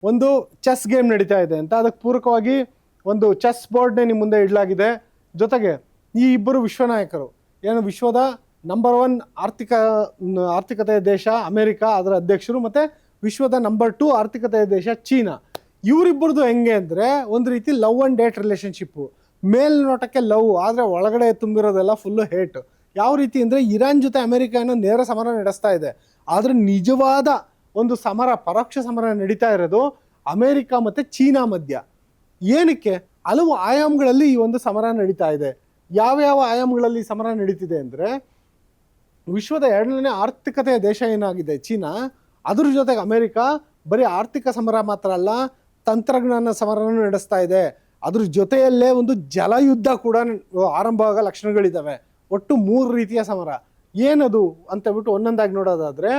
ಒಂದು chess game ನಡೀತಾ ಇದೆ ಅಂತ, ಅದಕ್ಕೆ ಪೂರಕವಾಗಿ ಒಂದು ಚೆಸ್ ಬೋರ್ಡ್ನೇ ನಿಮ್ಮ ಮುಂದೆ ಇಡಲಾಗಿದೆ. ಜೊತೆಗೆ ಈ ಇಬ್ಬರು ವಿಶ್ವ ನಾಯಕರು, ಏನು ವಿಶ್ವದ ನಂಬರ್ 1 ಆರ್ಥಿಕತೆಯ ದೇಶ ಅಮೆರಿಕ, ಅದರ ಅಧ್ಯಕ್ಷರು, ಮತ್ತು ವಿಶ್ವದ ನಂಬರ್ 2 ಆರ್ಥಿಕತೆಯ ದೇಶ ಚೀನಾ. ಇವರಿಬ್ಬರದು ಹೆಂಗೆ ಅಂದರೆ ಒಂದು ರೀತಿ ಲವ್ ಆ್ಯಂಡ್ ಡೇಟ್ ರಿಲೇಷನ್ಶಿಪ್ಪು. ಮೇಲ್ನೋಟಕ್ಕೆ ಲವ್, ಆದರೆ ಒಳಗಡೆ ತುಂಬಿರೋದೆಲ್ಲ ಫುಲ್ಲು ಹೇಟ್. ಯಾವ ರೀತಿ ಅಂದರೆ ಇರಾನ್ ಜೊತೆ ಅಮೆರಿಕ ಏನೋ ನೇರ ಸಮರ ನಡೆಸ್ತಾ ಇದೆ, ಆದರೆ ನಿಜವಾದ ಒಂದು ಸಮರ, ಪರೋಕ್ಷ ಸಮರ ನಡೀತಾ ಇರೋದು ಅಮೆರಿಕ ಮತ್ತು ಚೀನಾ ಮಧ್ಯ. ಏನಕ್ಕೆ? ಹಲವು ಆಯಾಮಗಳಲ್ಲಿ ಈ ಒಂದು ಸಮರ ನಡೀತಾ ಇದೆ. ಯಾವ್ಯಾವ ಆಯಾಮಗಳಲ್ಲಿ ಸಮರ ನಡೀತಿದೆ ಅಂದರೆ, ವಿಶ್ವದ 2ನೇ ಆರ್ಥಿಕತೆಯ ದೇಶ ಏನಾಗಿದೆ ಚೀನಾ, ಅದ್ರ ಜೊತೆಗೆ ಅಮೆರಿಕ ಬರೀ ಆರ್ಥಿಕ ಸಮರ ಮಾತ್ರ ಅಲ್ಲ, ತಂತ್ರಜ್ಞಾನ ಸಮರನೂ ನಡೆಸ್ತಾ ಇದೆ. ಅದ್ರ ಜೊತೆಯಲ್ಲೇ ಒಂದು ಜಲಯುದ್ಧ ಕೂಡ ಆರಂಭವಾಗ ಲಕ್ಷಣಗಳಿದ್ದಾವೆ. ಒಟ್ಟು 3 ರೀತಿಯ ಸಮರ. ಏನದು ಅಂತೇಳ್ಬಿಟ್ಟು ಒಂದೊಂದಾಗಿ ನೋಡೋದಾದರೆ,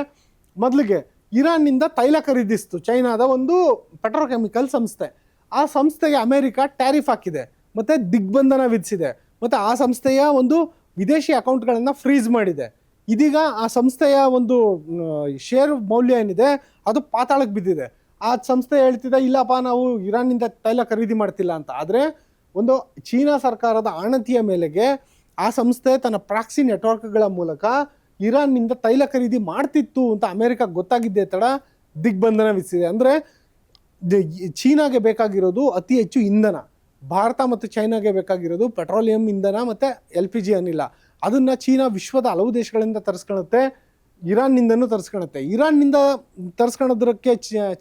ಮೊದಲಿಗೆ ಇರಾನ್ನಿಂದ ತೈಲ ಖರೀದಿಸ್ತು ಚೈನಾದ ಒಂದು ಪೆಟ್ರೋಕೆಮಿಕಲ್ ಸಂಸ್ಥೆ. ಆ ಸಂಸ್ಥೆಗೆ ಅಮೆರಿಕ ಟ್ಯಾರಿಫ್ ಹಾಕಿದೆ ಮತ್ತು ದಿಗ್ಬಂಧನ ವಿಧಿಸಿದೆ, ಮತ್ತು ಆ ಸಂಸ್ಥೆಯ ಒಂದು ವಿದೇಶಿ ಅಕೌಂಟ್ಗಳನ್ನು ಫ್ರೀಸ್ ಮಾಡಿದೆ. ಇದೀಗ ಆ ಸಂಸ್ಥೆಯ ಒಂದು ಶೇರ್ ಮೌಲ್ಯ ಏನಿದೆ ಅದು ಪಾತಾಳಕ್ಕೆ ಬಿದ್ದಿದೆ. ಆ ಸಂಸ್ಥೆ ಹೇಳ್ತಿದೆ, ಇಲ್ಲಪ್ಪ ನಾವು ಇರಾನ್ನಿಂದ ತೈಲ ಖರೀದಿ ಮಾಡ್ತಿಲ್ಲ ಅಂತ. ಆದರೆ ಒಂದು ಚೀನಾ ಸರ್ಕಾರದ ಆಣತಿಯ ಮೇಲೆಗೆ ಆ ಸಂಸ್ಥೆ ತನ್ನ ಪ್ರಾಕ್ಸಿ ನೆಟ್ವರ್ಕ್ಗಳ ಮೂಲಕ ಇರಾನ್ನಿಂದ ತೈಲ ಖರೀದಿ ಮಾಡ್ತಿತ್ತು ಅಂತ ಅಮೆರಿಕ ಗೊತ್ತಾಗಿದ್ದೇ ತಡ ದಿಗ್ಬಂಧನ ವಿಧಿಸಿದೆ. ಅಂದರೆ ಚೀನಾಗೆ ಬೇಕಾಗಿರೋದು ಅತಿ ಹೆಚ್ಚು ಇಂಧನ, ಭಾರತ ಮತ್ತು ಚೈನಾಗೆ ಬೇಕಾಗಿರೋದು ಪೆಟ್ರೋಲಿಯಂ ಇಂಧನ ಮತ್ತು LPG ಅನಿಲ. ಅದನ್ನು ಚೀನಾ ವಿಶ್ವದ ಹಲವು ದೇಶಗಳಿಂದ ತರಿಸ್ಕೊಳುತ್ತೆ, ಇರಾನ್ನಿಂದನೂ ತರಿಸ್ಕೊಳುತ್ತೆ. ಇರಾನ್ನಿಂದ ತರಿಸ್ಕೊಳ್ಳೋದಕ್ಕೆ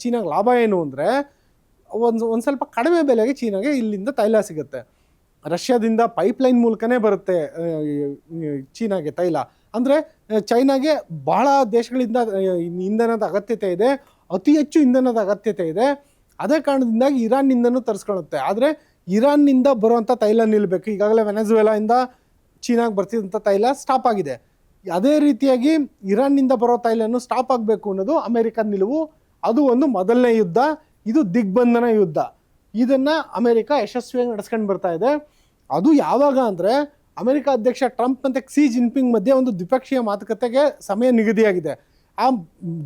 ಚೀನಾಗೆ ಲಾಭ ಏನು ಅಂದರೆ, ಒಂದು ಸ್ವಲ್ಪ ಕಡಿಮೆ ಬೆಲೆಗೆ ಚೀನಾಗೆ ಇಲ್ಲಿಂದ ತೈಲ ಸಿಗುತ್ತೆ. ರಷ್ಯಾದಿಂದ ಪೈಪ್ಲೈನ್ ಮೂಲಕನೇ ಬರುತ್ತೆ ಚೀನಾಗೆ ತೈಲ. ಅಂದರೆ ಚೈನಾಗೆ ಬಹಳ ದೇಶಗಳಿಂದ ಇಂಧನದ ಅಗತ್ಯತೆ ಇದೆ, ಅತಿ ಹೆಚ್ಚು ಇಂಧನದ ಅಗತ್ಯತೆ ಇದೆ. ಅದೇ ಕಾರಣದಿಂದಾಗಿ ಇರಾನ್ನಿಂದನೂ ತರಿಸ್ಕೊಳ್ಳುತ್ತೆ. ಆದರೆ ಇರಾನ್ನಿಂದ ಬರುವಂಥ ತೈಲ ನಿಲ್ಲಬೇಕು. ಈಗಾಗಲೇ ವೆನೆಜುವೆಲಾಯಿಂದ ಚೀನಾಗೆ ಬರ್ತಿದ್ದಂಥ ತೈಲ ಸ್ಟಾಪ್ ಆಗಿದೆ. ಅದೇ ರೀತಿಯಾಗಿ ಇರಾನ್ನಿಂದ ಬರೋ ತೈಲನ್ನು ಸ್ಟಾಪ್ ಆಗಬೇಕು ಅನ್ನೋದು ಅಮೆರಿಕದ ನಿಲುವು. ಅದು ಒಂದು ಮೊದಲನೇ ಯುದ್ಧ. ಇದು ದಿಗ್ಬಂಧನ ಯುದ್ಧ. ಇದನ್ನು ಅಮೆರಿಕ ಯಶಸ್ವಿಯಾಗಿ ನಡೆಸ್ಕೊಂಡು ಬರ್ತಾ ಇದೆ. ಅದು ಯಾವಾಗ ಅಂದರೆ, ಅಮೆರಿಕ ಅಧ್ಯಕ್ಷ ಟ್ರಂಪ್ ಮತ್ತು ಕ್ಸಿ ಜಿನ್ಪಿಂಗ್ ಮಧ್ಯೆ ಒಂದು ದ್ವಿಪಕ್ಷೀಯ ಮಾತುಕತೆಗೆ ಸಮಯ ನಿಗದಿಯಾಗಿದೆ. ಆ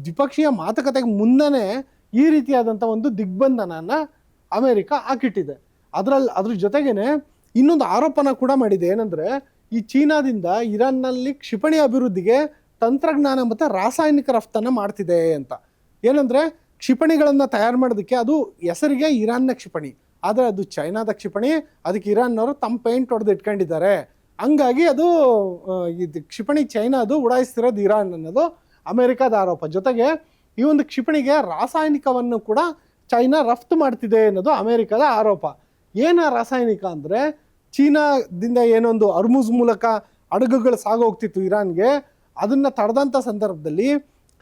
ದ್ವಿಪಕ್ಷೀಯ ಮಾತುಕತೆಗೆ ಮುನ್ನನೇ ಈ ರೀತಿಯಾದಂಥ ಒಂದು ದಿಗ್ಬಂಧನನ ಅಮೆರಿಕ ಹಾಕಿಟ್ಟಿದೆ. ಅದ್ರ ಜೊತೆಗೇನೆ ಇನ್ನೊಂದು ಆರೋಪನ ಕೂಡ ಮಾಡಿದೆ. ಏನಂದರೆ, ಈ ಚೀನಾದಿಂದ ಇರಾನ್ನಲ್ಲಿ ಕ್ಷಿಪಣಿ ಅಭಿವೃದ್ಧಿಗೆ ತಂತ್ರಜ್ಞಾನ ಮತ್ತು ರಾಸಾಯನಿಕ ರಫ್ತನ್ನು ಮಾಡ್ತಿದೆ ಅಂತ. ಏನಂದರೆ, ಕ್ಷಿಪಣಿಗಳನ್ನು ತಯಾರು ಮಾಡೋದಕ್ಕೆ ಅದು ಹೆಸರಿಗೆ ಇರಾನ್ನ ಕ್ಷಿಪಣಿ, ಆದರೆ ಅದು ಚೈನಾದ ಕ್ಷಿಪಣಿ. ಅದಕ್ಕೆ ಇರಾನ್ನವರು ತಮ್ಮ ಪೇಂಟ್ ಹೊಡೆದು ಇಟ್ಕೊಂಡಿದ್ದಾರೆ. ಹಂಗಾಗಿ ಅದು ಇದು ಕ್ಷಿಪಣಿ ಚೈನಾದು, ಉಡಾಯಿಸ್ತಿರೋದು ಇರಾನ್ ಅನ್ನೋದು ಅಮೆರಿಕದ ಆರೋಪ. ಜೊತೆಗೆ ಈ ಒಂದು ಕ್ಷಿಪಣಿಗೆ ರಾಸಾಯನಿಕವನ್ನು ಕೂಡ ಚೈನಾ ರಫ್ತು ಮಾಡ್ತಿದೆ ಅನ್ನೋದು ಅಮೆರಿಕದ ಆರೋಪ. ಏನು ರಾಸಾಯನಿಕ ಅಂದರೆ, ಚೀನಾದಿಂದ ಏನೊಂದು ಅರ್ಮುಜ್ ಮೂಲಕ ಹಡಗುಗಳು ಸಾಗೋಗ್ತಿತ್ತು ಇರಾನ್ಗೆ, ಅದನ್ನು ತಡೆದಂಥ ಸಂದರ್ಭದಲ್ಲಿ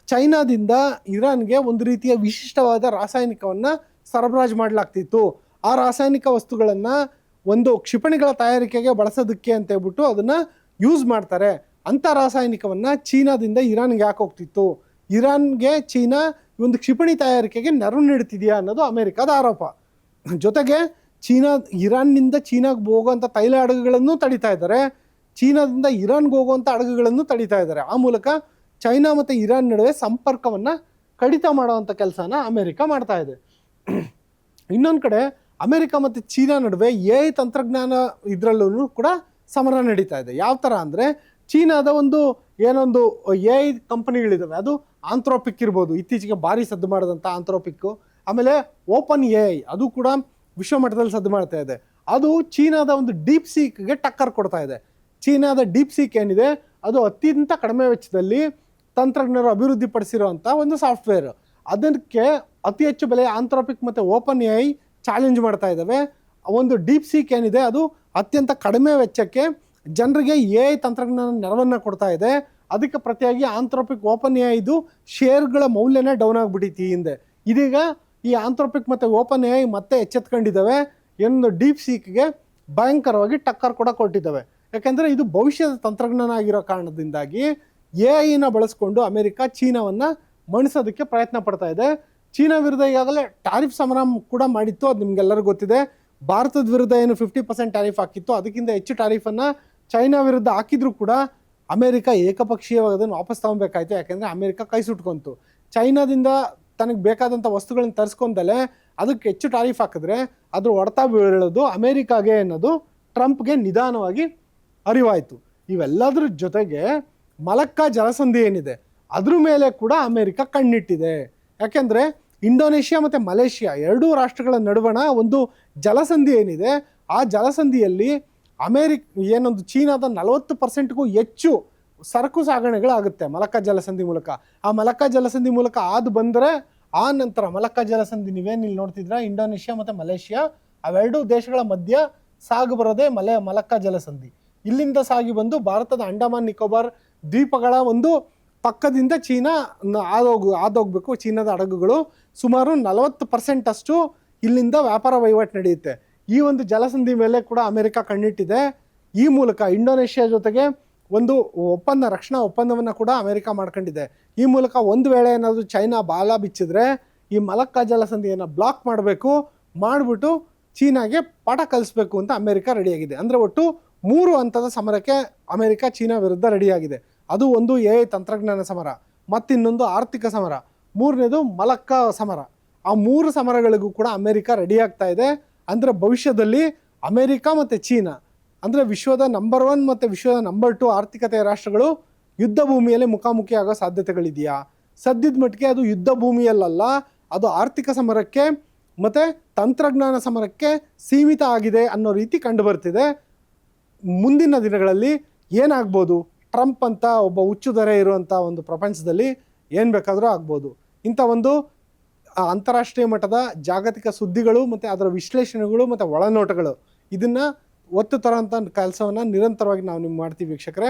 ಚೈನಾದಿಂದ ಇರಾನ್ಗೆ ಒಂದು ರೀತಿಯ ವಿಶಿಷ್ಟವಾದ ರಾಸಾಯನಿಕವನ್ನು ಸರಬರಾಜು ಮಾಡಲಾಗ್ತಿತ್ತು. ಆ ರಾಸಾಯನಿಕ ವಸ್ತುಗಳನ್ನು ಒಂದು ಕ್ಷಿಪಣಿಗಳ ತಯಾರಿಕೆಗೆ ಬಳಸೋದಕ್ಕೆ ಅಂತ ಹೇಳ್ಬಿಟ್ಟು ಅದನ್ನು ಯೂಸ್ ಮಾಡ್ತಾರೆ. ಅಂಥ ರಾಸಾಯನಿಕವನ್ನು ಚೀನಾದಿಂದ ಇರಾನ್ಗೆ ಯಾಕೆ ಹೋಗ್ತಿತ್ತು? ಇರಾನ್ಗೆ ಚೀನಾ ಒಂದು ಕ್ಷಿಪಣಿ ತಯಾರಿಕೆಗೆ ನೆರವು ನೀಡ್ತಿದೆಯಾ ಅನ್ನೋದು ಅಮೆರಿಕದ ಆರೋಪ. ಜೊತೆಗೆ ಇರಾನ್ನಿಂದ ಚೀನಾಗೆ ಹೋಗುವಂಥ ತೈಲ ಹಡಗುಗಳನ್ನು ತಡಿತಾ ಇದ್ದಾರೆ, ಚೀನಾದಿಂದ ಇರಾನ್ಗೆ ಹೋಗುವಂಥ ಹಡಗುಗಳನ್ನು ತಡಿತಾ ಇದ್ದಾರೆ. ಆ ಮೂಲಕ ಚೈನಾ ಮತ್ತು ಇರಾನ್ ನಡುವೆ ಸಂಪರ್ಕವನ್ನು ಕಡಿತ ಮಾಡುವಂಥ ಕೆಲಸನ ಅಮೆರಿಕ ಮಾಡ್ತಾ ಇದೆ. ಇನ್ನೊಂದು ಕಡೆ ಅಮೆರಿಕ ಮತ್ತು ಚೀನಾ ನಡುವೆ AI ತಂತ್ರಜ್ಞಾನ ಇದರಲ್ಲೂ ಕೂಡ ಸಮರ ನಡೀತಾ ಇದೆ. ಯಾವ ಥರ ಅಂದರೆ, ಚೀನಾದ ಏನೊಂದು AI ಕಂಪನಿಗಳಿದ್ದಾವೆ, ಅದು ಆಂಥ್ರೋಪಿಕ್ ಇರ್ಬೋದು, ಇತ್ತೀಚೆಗೆ ಭಾರಿ ಸದ್ದು ಮಾಡಿದಂಥ ಆಂಥ್ರೋಪಿಕ್ಕು. ಆಮೇಲೆ ಓಪನ್ AI, ಅದು ಕೂಡ ವಿಶ್ವಮಟ್ಟದಲ್ಲಿ ಸದ್ದು ಮಾಡ್ತಾ ಇದೆ. ಅದು ಚೀನಾದ ಒಂದು ಡೀಪ್ ಸೀಕ್ಗೆ ಟಕ್ಕರ್ ಕೊಡ್ತಾ ಇದೆ. ಚೀನಾದ ಡೀಪ್ ಸೀಕ್ ಏನಿದೆ, ಅದು ಅತ್ಯಂತ ಕಡಿಮೆ ವೆಚ್ಚದಲ್ಲಿ ತಂತ್ರಜ್ಞರು ಅಭಿವೃದ್ಧಿಪಡಿಸಿರುವಂಥ ಒಂದು ಸಾಫ್ಟ್ವೇರ್. ಅದಕ್ಕೆ ಅತಿ ಹೆಚ್ಚು ಬೆಲೆ ಆಂಥ್ರೋಪಿಕ್ ಮತ್ತು ಓಪನ್ AI ಚಾಲೆಂಜ್ ಮಾಡ್ತಾ ಇದ್ದಾವೆ. ಒಂದು ಡೀಪ್ ಸೀಕ್ ಏನಿದೆ, ಅದು ಅತ್ಯಂತ ಕಡಿಮೆ ವೆಚ್ಚಕ್ಕೆ ಜನರಿಗೆ AI ತಂತ್ರಜ್ಞಾನ ನೆರವನ್ನು ಕೊಡ್ತಾ ಇದೆ. ಅದಕ್ಕೆ ಪ್ರತಿಯಾಗಿ ಆಂಥ್ರೋಪಿಕ್ ಓಪನ್ AIದು ಶೇರ್ಗಳ ಮೌಲ್ಯನೇ ಡೌನ್ ಆಗಿಬಿಟ್ಟಿತ್ತು ಹಿಂದೆ. ಇದೀಗ ಈ ಆಂಥ್ರೋಪಿಕ್ ಮತ್ತು ಓಪನ್ AI ಮತ್ತೆ ಎಚ್ಚೆತ್ಕೊಂಡಿದ್ದಾವೆ. ಏನು ಡೀಪ್ ಸೀಕ್ಗೆ ಭಯಂಕರವಾಗಿ ಟಕ್ಕರ್ ಕೂಡ ಕೊಟ್ಟಿದ್ದಾವೆ. ಯಾಕೆಂದರೆ ಇದು ಭವಿಷ್ಯದ ತಂತ್ರಜ್ಞಾನ ಆಗಿರೋ ಕಾರಣದಿಂದಾಗಿ AI ಬಳಸ್ಕೊಂಡು ಅಮೆರಿಕ ಚೀನಾವನ್ನು ಮಣಿಸೋದಕ್ಕೆ ಪ್ರಯತ್ನ ಪಡ್ತಾ ಇದೆ. ಚೀನಾ ವಿರುದ್ಧ ಈಗಾಗಲೇ ಟ್ಯಾರಿಫ್ ಸಮರ ಕೂಡ ಮಾಡಿತ್ತು, ಅದು ನಿಮಗೆಲ್ಲರಿಗೂ ಗೊತ್ತಿದೆ. ಭಾರತದ ವಿರುದ್ಧ ಏನು 50% ಟ್ಯಾರಿಫ್ ಹಾಕಿತ್ತು, ಅದಕ್ಕಿಂತ ಹೆಚ್ಚು ಟ್ಯಾರಿಫನ್ನು ಚೈನಾ ವಿರುದ್ಧ ಹಾಕಿದ್ರೂ ಕೂಡ ಅಮೆರಿಕ ಏಕಪಕ್ಷೀಯವಾಗಿ ಅದನ್ನು ವಾಪಸ್ ತಗೊಬೇಕಾಯ್ತು. ಯಾಕೆಂದರೆ ಅಮೆರಿಕ ಕೈ ಸುಟ್ಕೊಂತು. ಚೈನಾದಿಂದ ತನಗೆ ಬೇಕಾದಂಥ ವಸ್ತುಗಳನ್ನ ತರಿಸ್ಕೊಂಡಲೆ ಅದಕ್ಕೆ ಹೆಚ್ಚು ಟಾರಿಫ್ ಹಾಕಿದ್ರೆ ಅದ್ರ ಹೊಡೆತ ಬೀಳೋದು ಅಮೇರಿಕಾಗೆ ಅನ್ನೋದು ಟ್ರಂಪ್ಗೆ ನಿಧಾನವಾಗಿ ಅರಿವಾಯಿತು. ಇವೆಲ್ಲದ್ರ ಜೊತೆಗೆ ಮಲಕ್ಕಾ ಜಲಸಂಧಿ ಏನಿದೆ ಅದ್ರ ಮೇಲೆ ಕೂಡ ಅಮೇರಿಕ ಕಣ್ಣಿಟ್ಟಿದೆ. ಯಾಕೆಂದರೆ ಇಂಡೋನೇಷ್ಯಾ ಮತ್ತು ಮಲೇಷ್ಯಾ ಎರಡೂ ರಾಷ್ಟ್ರಗಳ ನಡುವಣ ಒಂದು ಜಲಸಂಧಿ ಏನಿದೆ ಆ ಜಲಸಂಧಿಯಲ್ಲಿ ಏನೊಂದು ಚೀನಾದ 40%ಗೂ ಹೆಚ್ಚು ಸರಕು ಸಾಗಣೆಗಳಾಗುತ್ತೆ ಮಲಕ್ಕಾ ಜಲಸಂಧಿ ಮೂಲಕ. ಆ ಮಲಕ್ಕಾ ಜಲಸಂಧಿ ಮೂಲಕ ಬಂದರೆ ಆ ನಂತರ ಮಲಕ್ಕಾ ಜಲಸಂಧಿ ನೀವೇನು ಇಲ್ಲಿ ನೋಡ್ತಿದ್ರ ಇಂಡೋನೇಷ್ಯಾ ಮತ್ತು ಮಲೇಷ್ಯಾ ಅವೆರಡೂ ದೇಶಗಳ ಮಧ್ಯ ಸಾಗು ಬರೋದೇ ಮಲಕ್ಕಾ ಜಲಸಂಧಿ. ಇಲ್ಲಿಂದ ಸಾಗಿ ಬಂದು ಭಾರತದ ಅಂಡಮಾನ್ ನಿಕೋಬಾರ್ ದ್ವೀಪಗಳ ಒಂದು ಪಕ್ಕದಿಂದ ಚೀನಾ ಹಾದೋಗ್ಬೇಕು. ಚೀನಾದ ಹಡಗುಗಳು ಸುಮಾರು 40% ಅಷ್ಟು ಇಲ್ಲಿಂದ ವ್ಯಾಪಾರ ವಹಿವಾಟು ನಡೆಯುತ್ತೆ. ಈ ಒಂದು ಜಲಸಂಧಿ ಮೇಲೆ ಕೂಡ ಅಮೆರಿಕ ಕಣ್ಣಿಟ್ಟಿದೆ. ಈ ಮೂಲಕ ಇಂಡೋನೇಷ್ಯಾ ಜೊತೆಗೆ ಒಂದು ರಕ್ಷಣಾ ಒಪ್ಪಂದವನ್ನು ಕೂಡ ಅಮೆರಿಕ ಮಾಡ್ಕೊಂಡಿದೆ. ಈ ಮೂಲಕ ಒಂದು ವೇಳೆ ಏನಾದರೂ ಚೈನಾ ಬಾಲ ಬಿಚ್ಚಿದ್ರೆ ಈ ಮಲಕ್ಕಾ ಜಲಸಂಧಿಯನ್ನು ಬ್ಲಾಕ್ ಮಾಡಿಬಿಟ್ಟು ಚೀನಾಗೆ ಪಾಠ ಕಲಿಸ್ಬೇಕು ಅಂತ ಅಮೆರಿಕ ರೆಡಿಯಾಗಿದೆ. ಅಂದರೆ ಒಟ್ಟು 3 ಹಂತದ ಸಮರಕ್ಕೆ ಅಮೆರಿಕ ಚೀನಾ ವಿರುದ್ಧ ರೆಡಿಯಾಗಿದೆ. ಅದು ಒಂದು AI ತಂತ್ರಜ್ಞಾನ ಸಮರ, ಮತ್ತಿನ್ನೊಂದು ಆರ್ಥಿಕ ಸಮರ, ಮೂರನೇದು ಮಲಕ್ಕಾ ಸಮರ. ಆ 3 ಸಮರಗಳಿಗೂ ಕೂಡ ಅಮೆರಿಕ ರೆಡಿ ಆಗ್ತಾ ಇದೆ. ಅಂದರೆ ಭವಿಷ್ಯದಲ್ಲಿ ಅಮೆರಿಕ ಮತ್ತು ಚೀನಾ ಅಂದರೆ ವಿಶ್ವದ ನಂಬರ್ 1 ಮತ್ತು ವಿಶ್ವದ ನಂಬರ್ 2 ಆರ್ಥಿಕತೆಯ ರಾಷ್ಟ್ರಗಳು ಯುದ್ಧ ಭೂಮಿಯಲ್ಲಿ ಮುಖಾಮುಖಿ ಆಗೋ ಸಾಧ್ಯತೆಗಳಿದೆಯಾ? ಸದ್ಯದ ಮಟ್ಟಿಗೆ ಅದು ಯುದ್ಧ ಭೂಮಿಯಲ್ಲ, ಅದು ಆರ್ಥಿಕ ಸಮರಕ್ಕೆ ಮತ್ತು ತಂತ್ರಜ್ಞಾನ ಸಮರಕ್ಕೆ ಸೀಮಿತ ಆಗಿದೆ ಅನ್ನೋ ರೀತಿ ಕಂಡು ಬರ್ತಿದೆ. ಮುಂದಿನ ದಿನಗಳಲ್ಲಿ ಏನಾಗ್ಬೋದು? ಟ್ರಂಪ್ ಅಂತ ಒಬ್ಬ ಹುಚ್ಚುದರೆ ಇರುವಂಥ ಒಂದು ಪ್ರಪಂಚದಲ್ಲಿ ಏನು ಬೇಕಾದರೂ ಆಗ್ಬೋದು. ಇಂಥ ಒಂದು ಅಂತಾರಾಷ್ಟ್ರೀಯ ಮಟ್ಟದ ಜಾಗತಿಕ ಸುದ್ದಿಗಳು ಮತ್ತು ಅದರ ವಿಶ್ಲೇಷಣೆಗಳು ಮತ್ತು ಒಳನೋಟಗಳು ಇದನ್ನು ಒತ್ತು ತರೋಂಥ ಕೆಲಸವನ್ನು ನಿರಂತರವಾಗಿ ನಾವು ಮಾಡ್ತೀವಿ ವೀಕ್ಷಕರೇ.